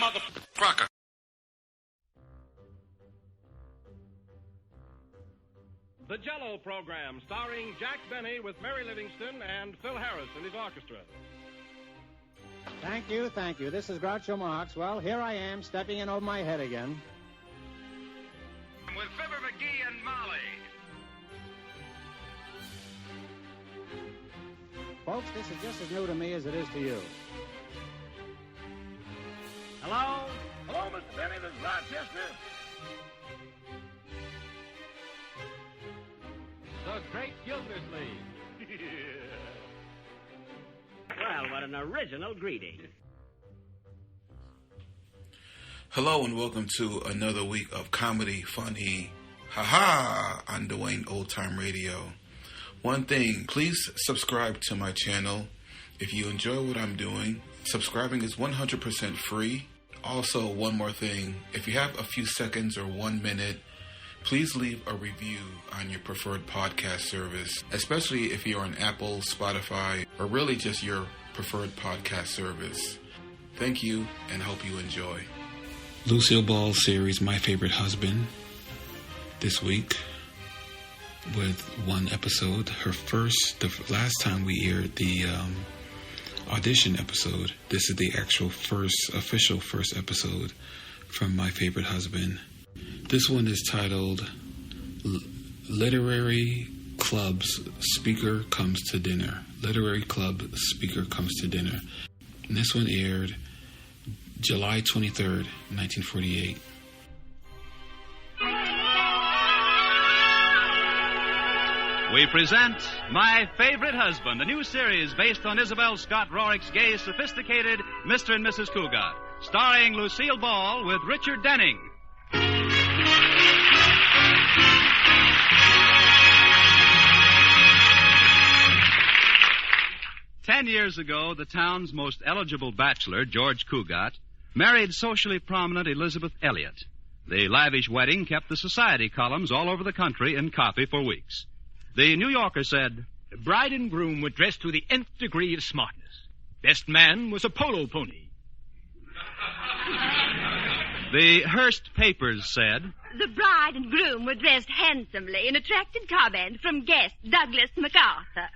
motherfucker. The Jell-O Program, starring Jack Benny with Mary Livingston and Phil Harris and his orchestra. Thank you. This is Groucho Marx. Well, here I am, stepping in over my head again. With Fibber McGee and Molly. Folks, this is just as new to me as it is to you. Hello? Hello, Mr. Benny. This is Rochester. The Great Gildersleeve. Well, what an original greeting. Hello and welcome to another week of comedy, funny, haha, on Dwayne Old Time Radio. One thing, please subscribe to my channel. If you enjoy what I'm doing, subscribing is 100% free. Also, one more thing, if you have a few seconds or 1 minute, please leave a review on your preferred podcast service, especially if you're on Apple, Spotify, or really just your preferred podcast service. Thank you, and hope you enjoy. Lucille Ball's series, My Favorite Husband, this week with one episode. The last time we aired the audition episode, this is the actual official first episode from My Favorite Husband. This one is titled Literary Club's Speaker Comes to Dinner. Literary Club Speaker Comes to Dinner. And this one aired July 23rd, 1948. We present My Favorite Husband, a new series based on Isabel Scott Rorick's gay, sophisticated Mr. and Mrs. Cugat, starring Lucille Ball with Richard Denning. 10 years ago, the town's most eligible bachelor, George Cugat, married socially prominent Elizabeth Elliot. The lavish wedding kept the society columns all over the country in copy for weeks. The New Yorker said, "The bride and groom were dressed to the nth degree of smartness. Best man was a polo pony." The Hearst papers said, "The bride and groom were dressed handsomely in attracted comment from guest Douglas MacArthur."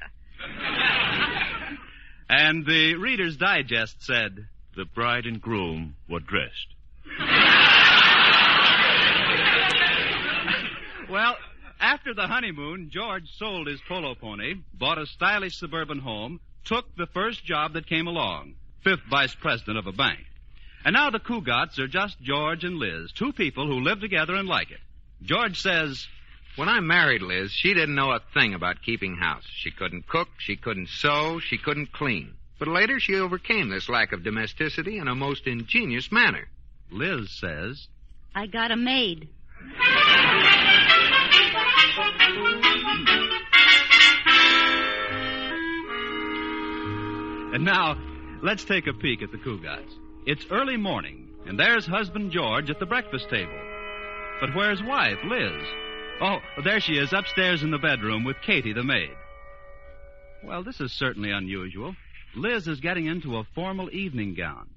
And the Reader's Digest said, "The bride and groom were dressed." Well, after the honeymoon, George sold his polo pony, bought a stylish suburban home, took the first job that came along, 5th vice president of a bank. And now the Cugats are just George and Liz, two people who live together and like it. George says, "When I married Liz, she didn't know a thing about keeping house. She couldn't cook, she couldn't sew, she couldn't clean. But later she overcame this lack of domesticity in a most ingenious manner." Liz says, "I got a maid." And now, let's take a peek at the Cugats. It's early morning, and there's husband George at the breakfast table. But where's wife, Liz? Oh, there she is upstairs in the bedroom with Katie, the maid. Well, this is certainly unusual. Liz is getting into a formal evening gown.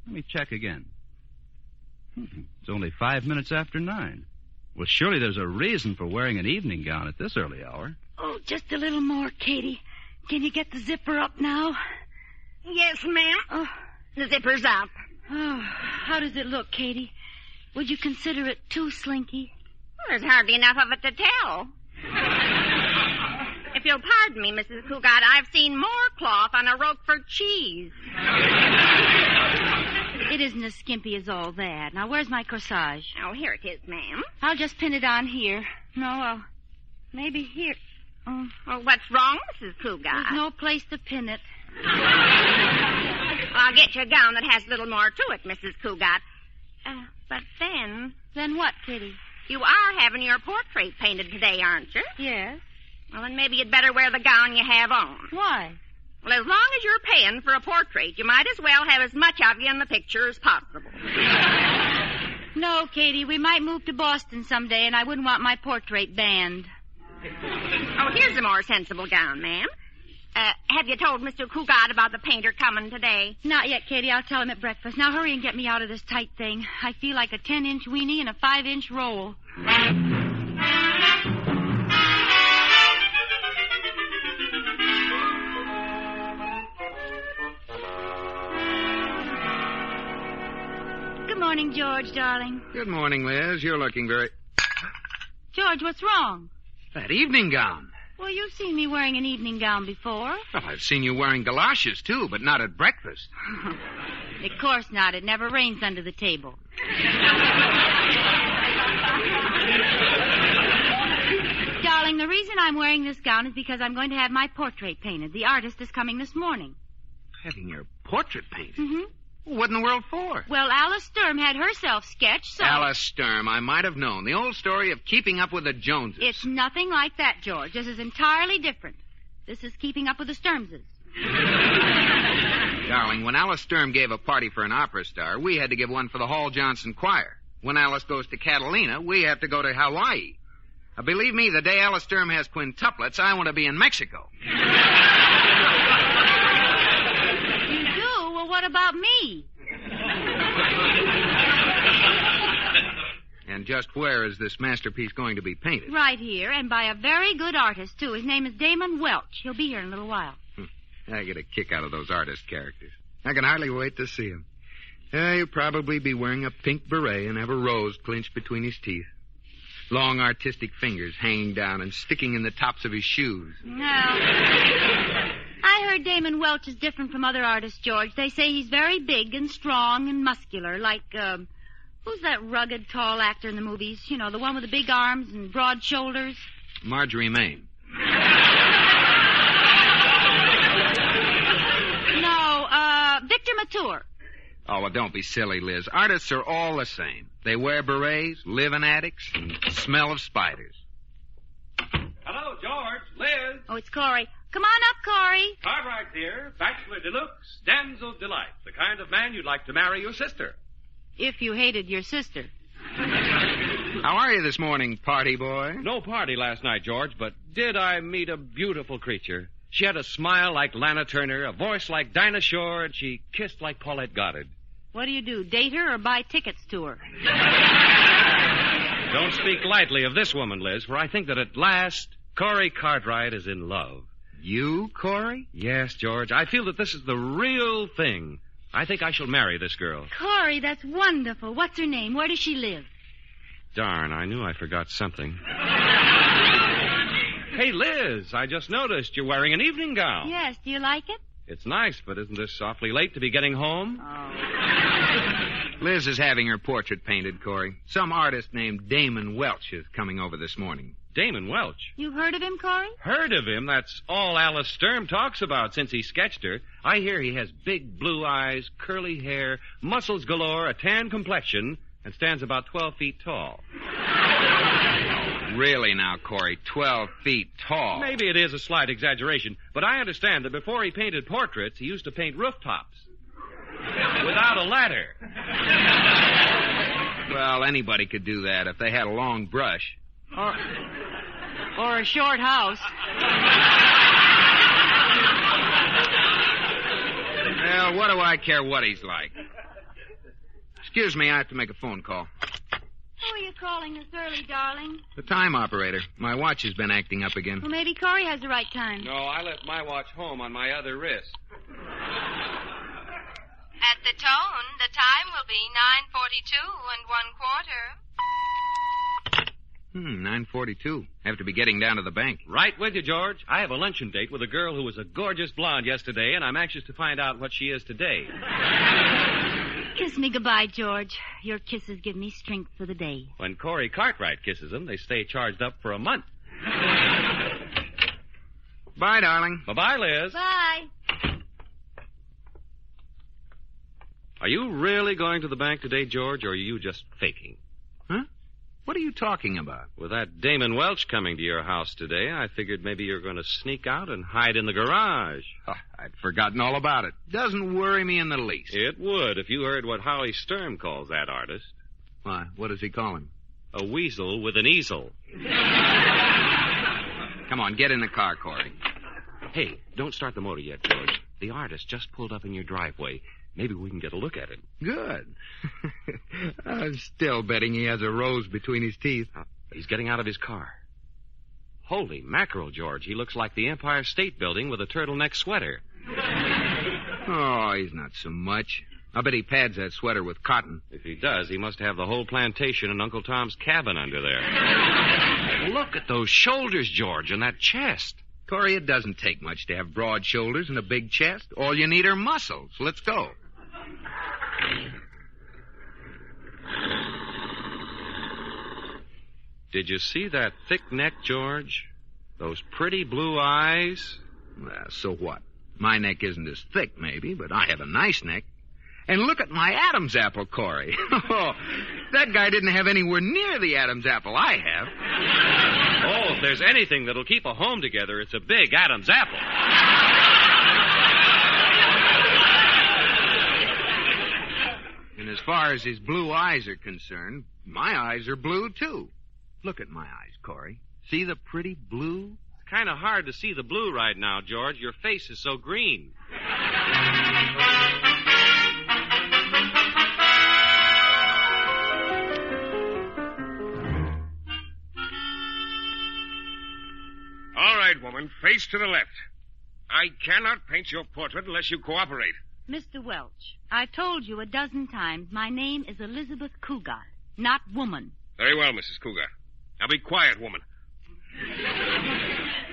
Let me check again. It's only 5 minutes after 9. Well, surely there's a reason for wearing an evening gown at this early hour. "Oh, just a little more, Katie. Can you get the zipper up now?" "Yes, ma'am. Oh. The zipper's up." Oh, how does it look, Katie? Would you consider it too slinky? Well, there's hardly enough of it to tell. If you'll pardon me, Mrs. Cugat, I've seen more cloth on a Roquefort cheese. It isn't as skimpy as all that. Now, where's my corsage? Oh, here it is, ma'am. I'll just pin it on here. No, maybe here. Oh, what's wrong, Mrs. Cugat? There's no place to pin it. I'll get you a gown that has a little more to it, Mrs. Cugat. But then... Then what, Kitty? You are having your portrait painted today, aren't you? Yes. Well, then maybe you'd better wear the gown you have on. Why? Well, as long as you're paying for a portrait, you might as well have as much of you in the picture as possible. No, Katie, we might move to Boston someday, and I wouldn't want my portrait banned. Oh, here's a more sensible gown, ma'am. Have you told Mr. Cugat about the painter coming today? Not yet, Katie. I'll tell him at breakfast. Now hurry and get me out of this tight thing. I feel like a 10-inch weenie in a 5-inch roll. Good morning, George, darling. Good morning, Liz. You're looking very... George, what's wrong? That evening gown. Well, you've seen me wearing an evening gown before. Well, I've seen you wearing galoshes, too, but not at breakfast. Of course not. It never rains under the table. Darling, the reason I'm wearing this gown is because I'm going to have my portrait painted. The artist is coming this morning. Having your portrait painted? Mm-hmm. What in the world for? Well, Alice Sturm had herself sketched, so... Alice Sturm, I might have known. The old story of keeping up with the Joneses. It's nothing like that, George. This is entirely different. This is keeping up with the Sturmses. Darling, when Alice Sturm gave a party for an opera star, we had to give one for the Hall Johnson Choir. When Alice goes to Catalina, we have to go to Hawaii. Believe me, the day Alice Sturm has quintuplets, I want to be in Mexico. What about me? And just where is this masterpiece going to be painted? Right here, and by a very good artist, too. His name is Damon Welch. He'll be here in a little while. I get a kick out of those artist characters. I can hardly wait to see him. He'll probably be wearing a pink beret and have a rose clinched between his teeth. Long artistic fingers hanging down and sticking in the tops of his shoes. No. I heard Damon Welch is different from other artists, George. They say he's very big and strong and muscular, like, who's that rugged, tall actor in the movies? You know, the one with the big arms and broad shoulders? Marjorie Main. No, Victor Mature. Oh, well, don't be silly, Liz. Artists are all the same. They wear berets, live in attics, and smell of spiders. Hello, George. Liz. Oh, it's Corey. Come on up, Corey. Cartwright here, Bachelor Deluxe, Damsel Delight, the kind of man you'd like to marry your sister. If you hated your sister. How are you this morning, party boy? No party last night, George, but did I meet a beautiful creature? She had a smile like Lana Turner, a voice like Dinah Shore, and she kissed like Paulette Goddard. What do? Date her or buy tickets to her? Don't speak lightly of this woman, Liz, for I think that at last Corey Cartwright is in love. You, Corey? Yes, George. I feel that this is the real thing. I think I shall marry this girl. Corey, that's wonderful. What's her name? Where does she live? Darn, I knew I forgot something. Hey, Liz, I just noticed you're wearing an evening gown. Yes, do you like it? It's nice, but isn't this awfully late to be getting home? Oh. Liz is having her portrait painted, Corey. Some artist named Damon Welch is coming over this morning. Damon Welch? You've heard of him, Corey? Heard of him? That's all Alice Sturm talks about since he sketched her. I hear he has big blue eyes, curly hair, muscles galore, a tan complexion, and stands about 12 feet tall. Really now, Corey, 12 feet tall. Maybe it is a slight exaggeration, but I understand that before he painted portraits, he used to paint rooftops. Without a ladder. Well, anybody could do that if they had a long brush. Or a short house. Well, what do I care what he's like? Excuse me, I have to make a phone call. Who are you calling this early, darling? The time operator. My watch has been acting up again. Well, maybe Corey has the right time. No, I left my watch home on my other wrist. At the tone, the time will be 9:42 and 1/4. 9:42. Have to be getting down to the bank. Right with you, George. I have a luncheon date with a girl who was a gorgeous blonde yesterday, and I'm anxious to find out what she is today. Kiss me goodbye, George. Your kisses give me strength for the day. When Corey Cartwright kisses them, they stay charged up for a month. Bye, darling. Bye-bye, Liz. Bye. Are you really going to the bank today, George, or are you just faking? Huh? What are you talking about? With that Damon Welch coming to your house today, I figured maybe you're going to sneak out and hide in the garage. Oh, I'd forgotten all about it. Doesn't worry me in the least. It would if you heard what Holly Sturm calls that artist. Why, what does he call him? A weasel with an easel. Come on, get in the car, Corey. Hey, don't start the motor yet, George. The artist just pulled up in your driveway. Maybe we can get a look at him. Good. I'm still betting he has a rose between his teeth. He's getting out of his car. Holy mackerel, George. He looks like the Empire State Building with a turtleneck sweater. Oh, he's not so much. I bet he pads that sweater with cotton. If he does, he must have the whole plantation and Uncle Tom's cabin under there. Look at those shoulders, George, and that chest. Corey, it doesn't take much to have broad shoulders and a big chest. All you need are muscles. Let's go. Did you see that thick neck, George? Those pretty blue eyes? Well, so what? My neck isn't as thick, maybe, but I have a nice neck. And look at my Adam's apple, Corey. Oh, that guy didn't have anywhere near the Adam's apple I have. Oh, if there's anything that'll keep a home together, it's a big Adam's apple. And as far as his blue eyes are concerned, my eyes are blue, too. Look at my eyes, Corey. See the pretty blue? It's kind of hard to see the blue right now, George. Your face is so green. All right, woman, face to the left. I cannot paint your portrait unless you cooperate. Mr. Welch, I told you a dozen times my name is Elizabeth Cugat, not woman. Very well, Mrs. Cugat. Now be quiet, woman.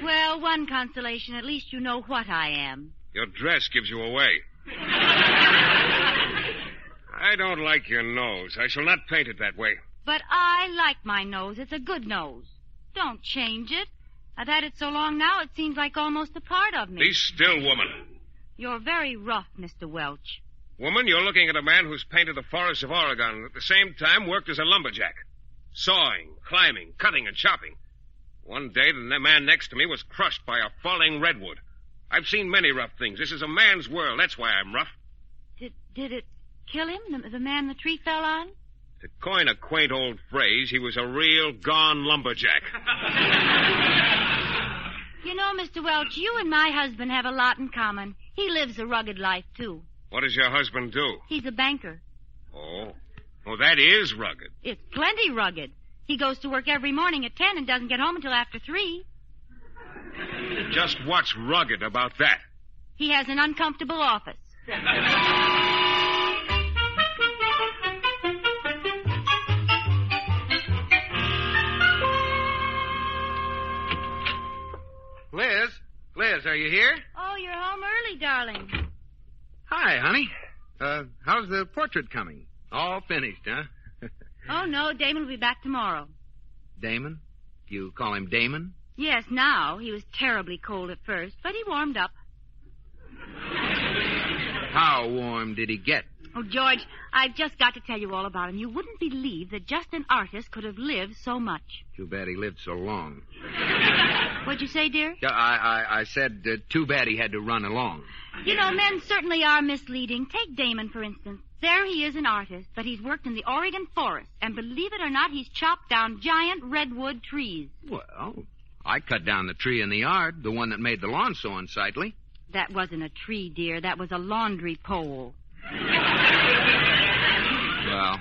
Well, one consolation, at least you know what I am. Your dress gives you away. I don't like your nose. I shall not paint it that way. But I like my nose. It's a good nose. Don't change it. I've had it so long now, it seems like almost a part of me. Be still, woman. You're very rough, Mr. Welch. Woman, you're looking at a man who's painted the forests of Oregon and at the same time worked as a lumberjack. Sawing, climbing, cutting, and chopping. One day, the man next to me was crushed by a falling redwood. I've seen many rough things. This is a man's world. That's why I'm rough. Did it kill him, the man the tree fell on? To coin a quaint old phrase, he was a real gone lumberjack. You know, Mr. Welch, you and my husband have a lot in common. He lives a rugged life, too. What does your husband do? He's a banker. Oh, that is rugged. It's plenty rugged. He goes to work every morning at 10 and doesn't get home until after 3. Just what's rugged about that? He has an uncomfortable office. Liz, are you here? Oh, you're home early, darling. Hi, honey. How's the portrait coming? All finished, huh? Oh, no, Damon will be back tomorrow. Damon? You call him Damon? Yes, now. He was terribly cold at first, but he warmed up. How warm did he get? Oh, George, I've just got to tell you all about him. You wouldn't believe that just an artist could have lived so much. Too bad he lived so long. What'd you say, dear? I said too bad he had to run along. You know, men certainly are misleading. Take Damon, for instance. There he is, an artist, but he's worked in the Oregon forest. And believe it or not, he's chopped down giant redwood trees. Well, I cut down the tree in the yard, the one that made the lawn so unsightly. That wasn't a tree, dear. That was a laundry pole. Well,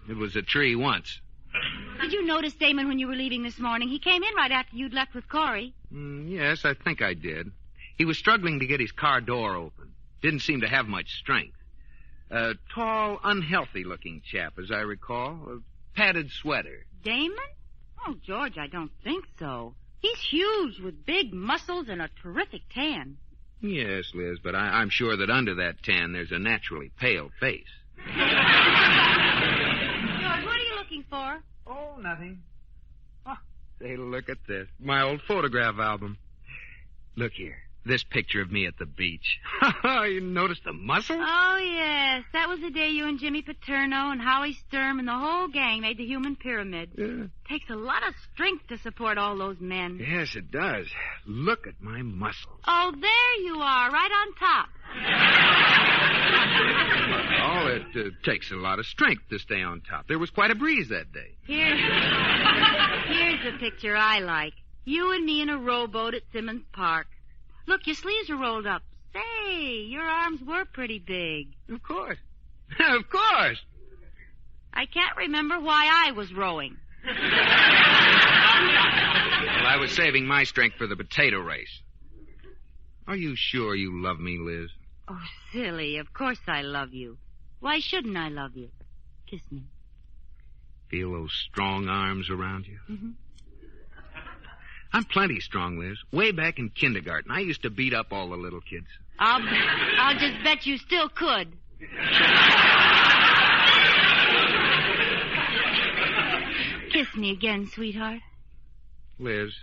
it was a tree once. Did you notice Damon when you were leaving this morning? He came in right after you'd left with Corey. Yes, I think I did. He was struggling to get his car door open. Didn't seem to have much strength. A tall, unhealthy-looking chap, as I recall. A padded sweater. Damon? Oh, George, I don't think so. He's huge with big muscles and a terrific tan. Yes, Liz, but I'm sure that under that tan there's a naturally pale face. George, what are you looking for? Oh, nothing. Oh, say, look at this. My old photograph album. Look here. This picture of me at the beach. You noticed the muscles? Oh, yes. That was the day you and Jimmy Paterno and Howie Sturm and the whole gang made the human pyramid. Yeah. Takes a lot of strength to support all those men. Yes, it does. Look at my muscles. Oh, there you are, right on top. Oh, it takes a lot of strength to stay on top. There was quite a breeze that day. Here's the picture I like. You and me in a rowboat at Simmons Park. Look, your sleeves are rolled up. Say, your arms were pretty big. Of course. Of course. I can't remember why I was rowing. Well, I was saving my strength for the potato race. Are you sure you love me, Liz? Oh, silly. Of course I love you. Why shouldn't I love you? Kiss me. Feel those strong arms around you? Mm-hmm. I'm plenty strong, Liz. Way back in kindergarten, I used to beat up all the little kids. I'll just bet you still could. Kiss me again, sweetheart. Liz,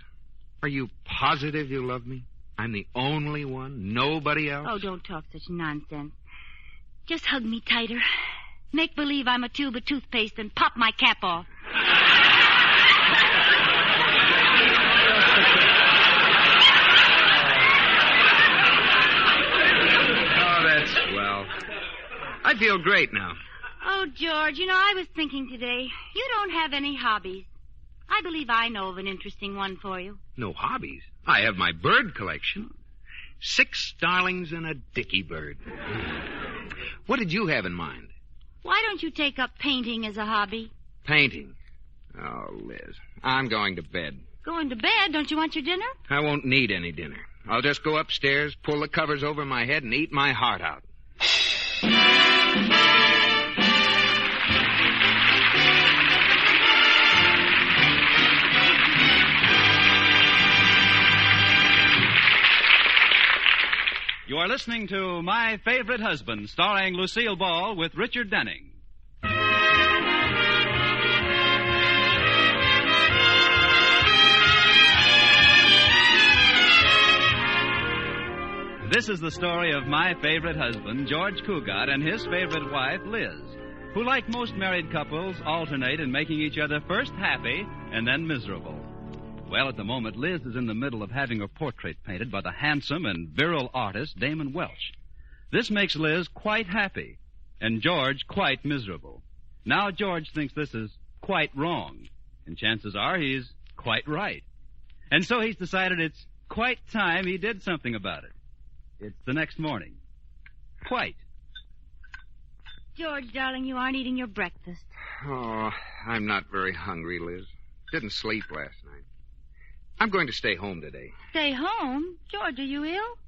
are you positive you love me? I'm the only one, nobody else? Oh, don't talk such nonsense. Just hug me tighter. Make believe I'm a tube of toothpaste and pop my cap off. Oh, that's swell. I feel great now. Oh, George, I was thinking today, you don't have any hobbies. I believe I know of an interesting one for you. No hobbies? I have my bird collection. 6 starlings and a dicky bird. What did you have in mind? Why don't you take up painting as a hobby? Painting? Oh, Liz, I'm going to bed. Going to bed? Don't you want your dinner? I won't need any dinner. I'll just go upstairs, pull the covers over my head, and eat my heart out. You are listening to My Favorite Husband, starring Lucille Ball with Richard Denning. This is the story of my favorite husband, George Cugat, and his favorite wife, Liz, who, like most married couples, alternate in making each other first happy and then miserable. Well, at the moment, Liz is in the middle of having her portrait painted by the handsome and virile artist, Damon Welch. This makes Liz quite happy, and George quite miserable. Now George thinks this is quite wrong, and chances are he's quite right. And so he's decided it's quite time he did something about it. It's the next morning. Quite. George, darling, you aren't eating your breakfast. Oh, I'm not very hungry, Liz. Didn't sleep last night. I'm going to stay home today. Stay home? George, are you ill?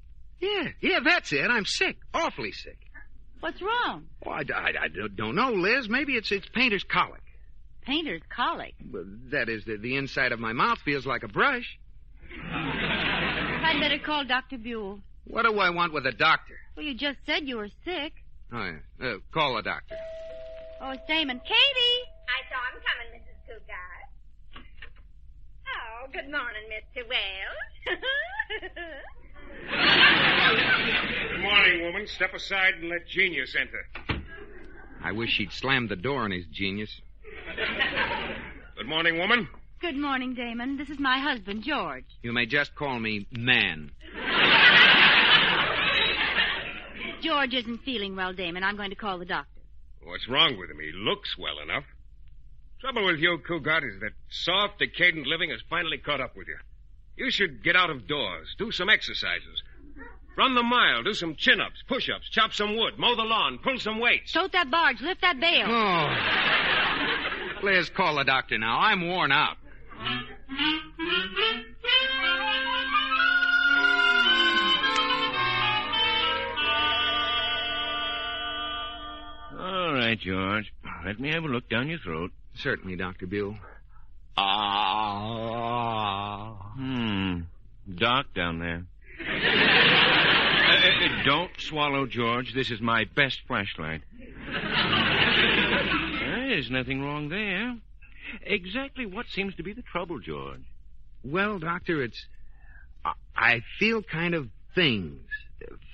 Yeah, that's it. I'm sick. Awfully sick. What's wrong? Oh, I don't know, Liz. Maybe it's painter's colic. Painter's colic? That is, the inside of my mouth feels like a brush. I'd better call Dr. Buell. What do I want with a doctor? Well, you just said you were sick. Oh, yeah. Call a doctor. Oh, it's Damon. Katie! I saw him coming, Mrs. Cugat. Oh, good morning, Mr. Wells. Good morning, woman. Step aside and let genius enter. I wish he'd slammed the door on his genius. Good morning, woman. Good morning, Damon. This is my husband, George. You may just call me man. George isn't feeling well, Damon. I'm going to call the doctor. What's wrong with him? He looks well enough. Trouble with you, Cugat, is that soft, decadent living has finally caught up with you. You should get out of doors, do some exercises. Run the mile, do some chin-ups, push-ups, chop some wood, mow the lawn, pull some weights. Tote that barge, lift that bale. Oh. Liz, call the doctor now. I'm worn out. All right, George. Let me have a look down your throat. Certainly, Dr. Buell. Dark down there. Don't swallow, George. This is my best flashlight. There's nothing wrong there. Exactly what seems to be the trouble, George? Well, Doctor, I feel kind of things.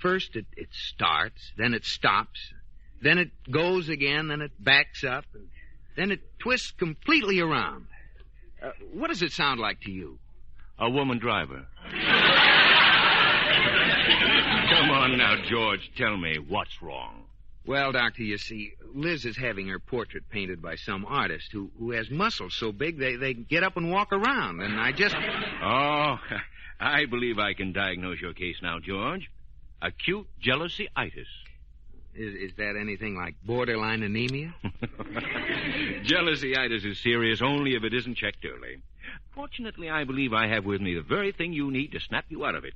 First, it starts, then it stops, then it goes again, then it backs up, and then it twists completely around. What does it sound like to you? A woman driver. Come on now, George. Tell me what's wrong. Well, Doctor, you see, Liz is having her portrait painted by some artist who has muscles so big they get up and walk around, and I just... Oh, I believe I can diagnose your case now, George. Acute jealousy-itis. Is that anything like borderline anemia? Jealousy-itis is serious only if it isn't checked early. Fortunately, I believe I have with me the very thing you need to snap you out of it.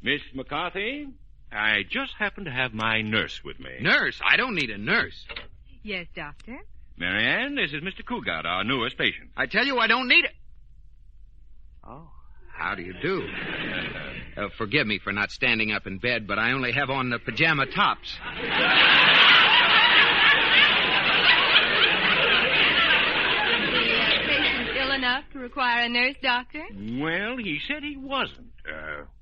Miss McCarthy, I just happen to have my nurse with me. Nurse? I don't need a nurse. Yes, Doctor? Marianne, this is Mr. Cugat, our newest patient. I tell you, I don't need it. Oh, how do you do? Forgive me for not standing up in bed, but I only have on the pajama tops. Enough to require a nurse, Doctor? Well, he said he wasn't.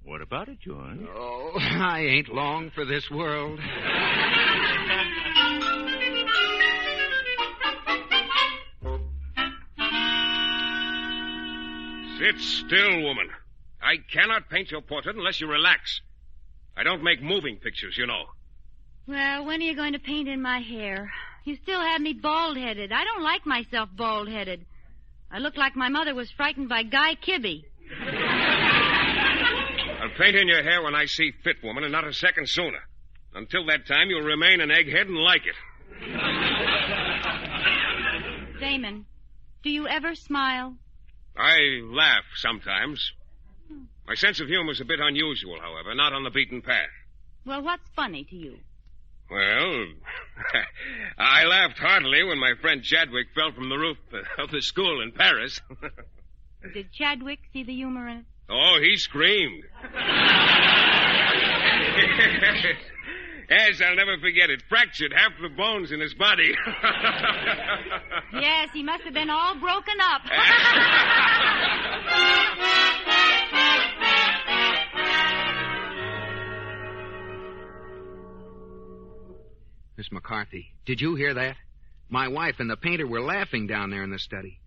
What about it, George? Oh, I ain't long for this world. Sit still, woman. I cannot paint your portrait unless you relax. I don't make moving pictures, you know. Well, when are you going to paint in my hair? You still have me bald-headed. I don't like myself bald-headed. I look like my mother was frightened by Guy Kibbe. I'll paint in your hair when I see fit, woman, and not a second sooner. Until that time, you'll remain an egghead and like it. Damon, do you ever smile? I laugh sometimes. My sense of humor is a bit unusual, however, not on the beaten path. Well, what's funny to you? Well, I laughed heartily when my friend Chadwick fell from the roof of the school in Paris. Did Chadwick see the humor in it? Oh, he screamed. Yes, I'll never forget it. Fractured half the bones in his body. Yes, he must have been all broken up. Miss McCarthy, did you hear that? My wife and the painter were laughing down there in the study.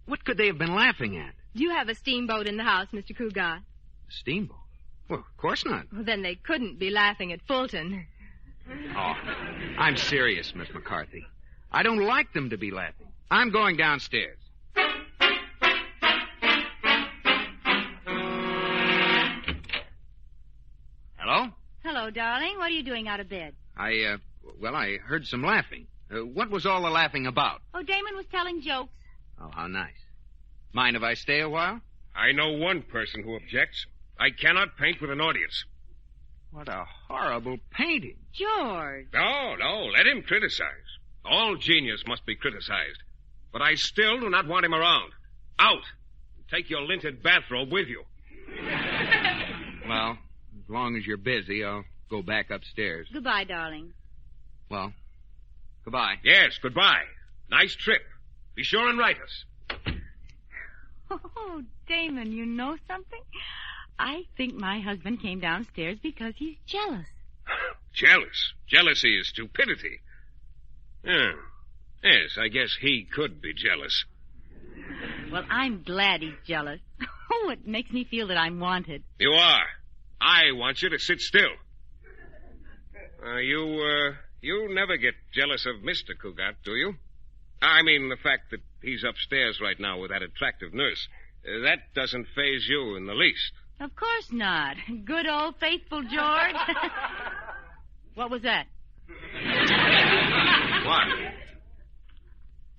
What could they have been laughing at? Do you have a steamboat in the house, Mr. Cugat? A steamboat? Well, of course not. Well, then they couldn't be laughing at Fulton. Oh, I'm serious, Miss McCarthy. I don't like them to be laughing. I'm going downstairs. Hello? Hello, darling. What are you doing out of bed? I heard some laughing. What was all the laughing about? Oh, Damon was telling jokes. Oh, how nice. Mind if I stay a while? I know one person who objects. I cannot paint with an audience. What a horrible painting. George. No, let him criticize. All genius must be criticized. But I still do not want him around. Out. Take your linted bathrobe with you. Well, as long as you're busy, I'll go back upstairs. Goodbye, darling. Well, goodbye. Yes, goodbye. Nice trip. Be sure and write us. Oh, Damon, you know something? I think my husband came downstairs because he's jealous. Jealous? Jealousy is stupidity. Yes, I guess he could be jealous. Well, I'm glad he's jealous. Oh, it makes me feel that I'm wanted. You are. I want you to sit still. You never get jealous of Mr. Cugat, do you? I mean, the fact that he's upstairs right now with that attractive nurse. That doesn't faze you in the least. Of course not. Good old faithful George. What was that? What?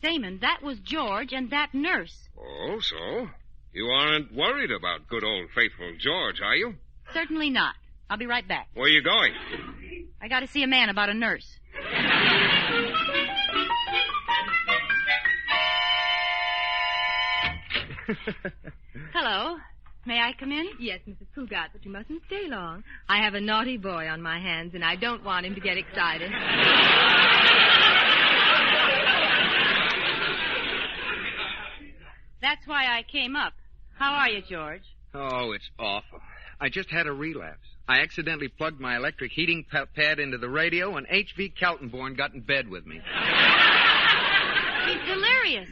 Damon, that was George and that nurse. Oh, so? You aren't worried about good old faithful George, are you? Certainly not. I'll be right back. Where are you going? I got to see a man about a nurse. Hello. May I come in? Yes, Mrs. Cugat, but you mustn't stay long. I have a naughty boy on my hands, and I don't want him to get excited. That's why I came up. How are you, George? Oh, it's awful. I just had a relapse. I accidentally plugged my electric heating pad into the radio, and H.V. Kaltenborn got in bed with me. He's delirious.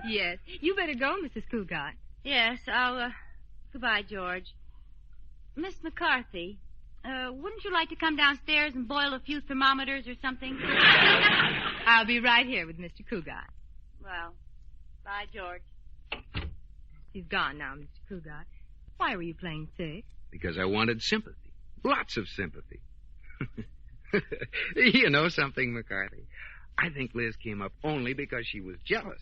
Yes. You better go, Mrs. Cugat. Yes, I'll, goodbye, George. Miss McCarthy, Wouldn't you like to come downstairs and boil a few thermometers or something? I'll be right here with Mr. Cugat. Well, bye, George. He's gone now, Mr. Cugat. Why were you playing sick? Because I wanted sympathy. Lots of sympathy. You know something, McCarthy? I think Liz came up only because she was jealous.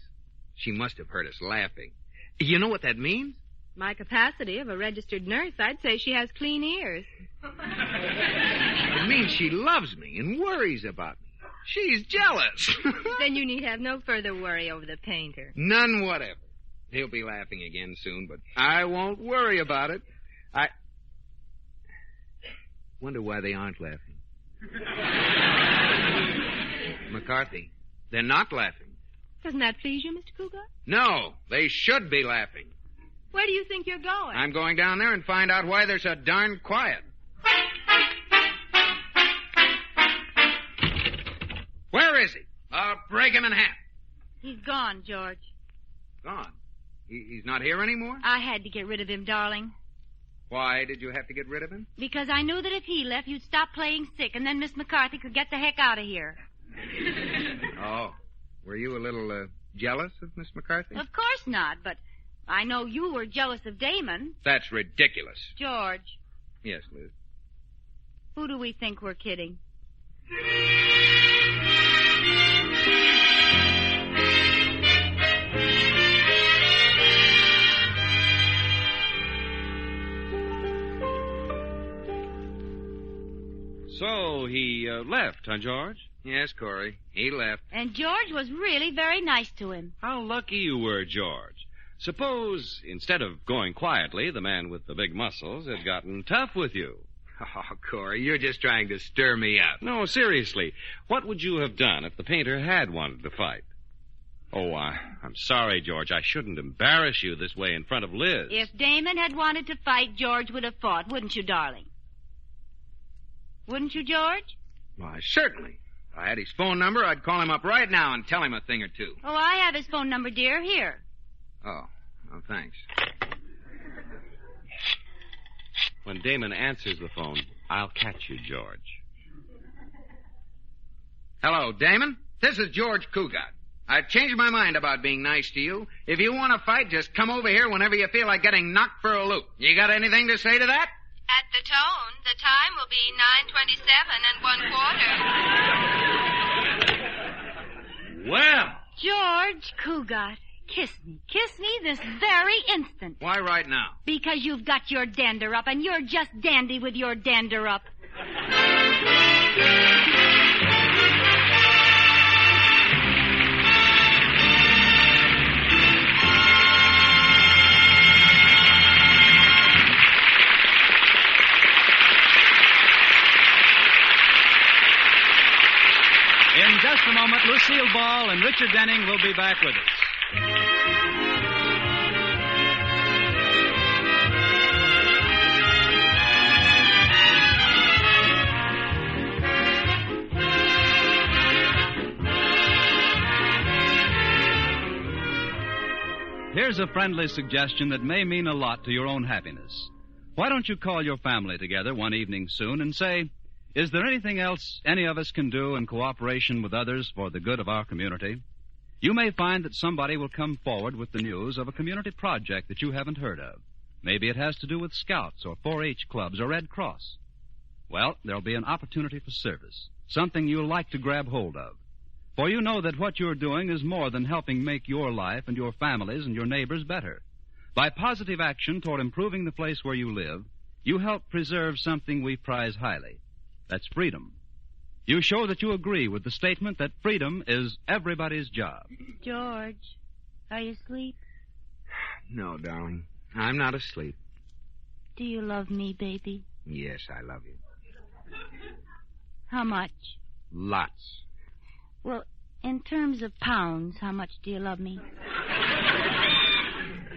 She must have heard us laughing. You know what that means? My capacity of a registered nurse, I'd say she has clean ears. It means she loves me and worries about me. She's jealous. Then you need have no further worry over the painter. None whatever. He'll be laughing again soon, but I won't worry about it. I wonder why they aren't laughing. McCarthy, they're not laughing. Doesn't that please you, Mr. Cugat? No, they should be laughing. Where do you think you're going? I'm going down there and find out why they're so darn quiet. Where is he? I'll break him in half. He's gone, George. Gone? He's not here anymore? I had to get rid of him, darling. Why did you have to get rid of him? Because I knew that if he left, you'd stop playing sick, and then Miss McCarthy could get the heck out of here. Oh. Were you a little jealous of Miss McCarthy? Of course not, but I know you were jealous of Damon. That's ridiculous. George. Yes, Liz. Who do we think we're kidding? So he left, huh, George? Yes, Corey. He left. And George was really very nice to him. How lucky you were, George. Suppose, instead of going quietly, the man with the big muscles had gotten tough with you. Oh, Corey, you're just trying to stir me up. No, seriously. What would you have done if the painter had wanted to fight? Oh, I'm sorry, George. I shouldn't embarrass you this way in front of Liz. If Damon had wanted to fight, George would have fought, wouldn't you, darling? Wouldn't you, George? Why, certainly. If I had his phone number, I'd call him up right now and tell him a thing or two. Oh, I have his phone number, dear. Here. Oh, thanks. When Damon answers the phone, I'll catch you, George. Hello, Damon. This is George Cugat. I've changed my mind about being nice to you. If you want to fight, just come over here whenever you feel like getting knocked for a loop. You got anything to say to that? At the tone, the time will be 9:27 1/4. Well. George Cugat, kiss me. Kiss me this very instant. Why right now? Because you've got your dander up, and you're just dandy with your dander up. In just a moment, Lucille Ball and Richard Denning will be back with us. Here's a friendly suggestion that may mean a lot to your own happiness. Why don't you call your family together one evening soon and say, is there anything else any of us can do in cooperation with others for the good of our community? You may find that somebody will come forward with the news of a community project that you haven't heard of. Maybe it has to do with Scouts or 4-H clubs or Red Cross. Well, there'll be an opportunity for service, something you'll like to grab hold of. For you know that what you're doing is more than helping make your life and your families and your neighbors better. By positive action toward improving the place where you live, you help preserve something we prize highly. That's freedom. You show that you agree with the statement that freedom is everybody's job. George, are you asleep? No, darling. I'm not asleep. Do you love me, baby? Yes, I love you. How much? Lots. Well, in terms of pounds, how much do you love me?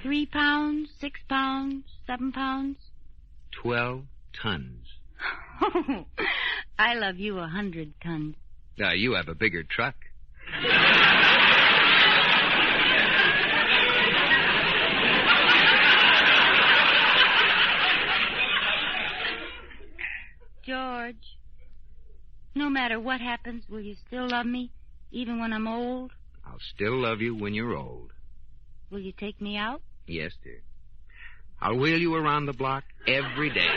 3 pounds, 6 pounds, 7 pounds? 12 tons. I love you 100 tons. You have a bigger truck. George, no matter what happens, will you still love me, even when I'm old? I'll still love you when you're old. Will you take me out? Yes, dear. I'll wheel you around the block every day.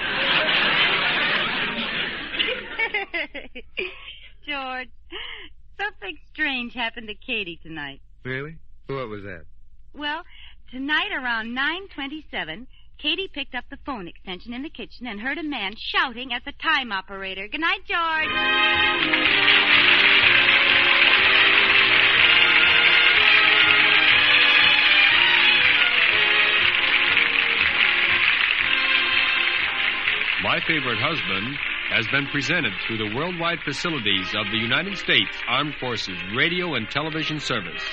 George, something strange happened to Katie tonight. Really? What was that? Well, tonight around 9:27, Katie picked up the phone extension in the kitchen and heard a man shouting at the time operator. Good night, George. My Favorite Husband has been presented through the worldwide facilities of the United States Armed Forces Radio and Television Service.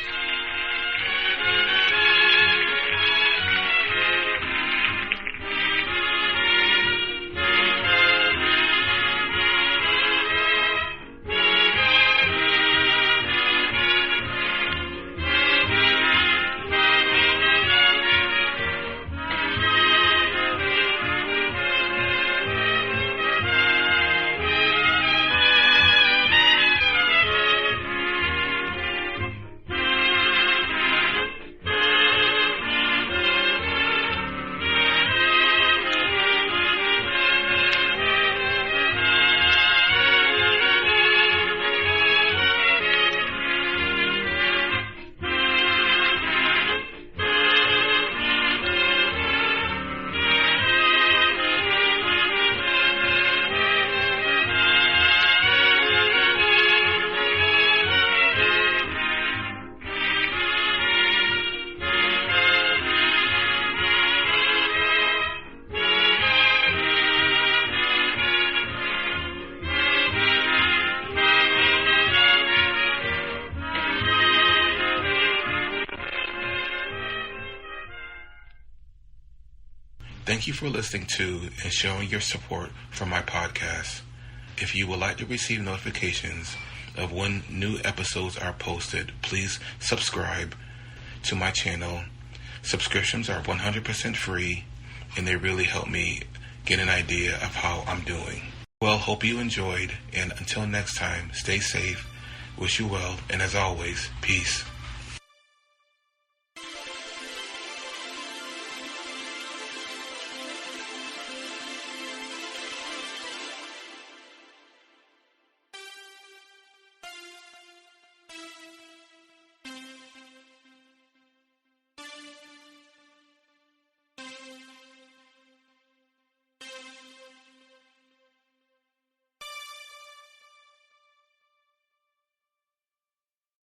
Thank you for listening to and showing your support for my podcast. If you would like to receive notifications of when new episodes are posted, please subscribe to my channel. Subscriptions are 100% free, and they really help me get an idea of how I'm doing. Well, hope you enjoyed, and until next time, stay safe, wish you well, and as always, peace.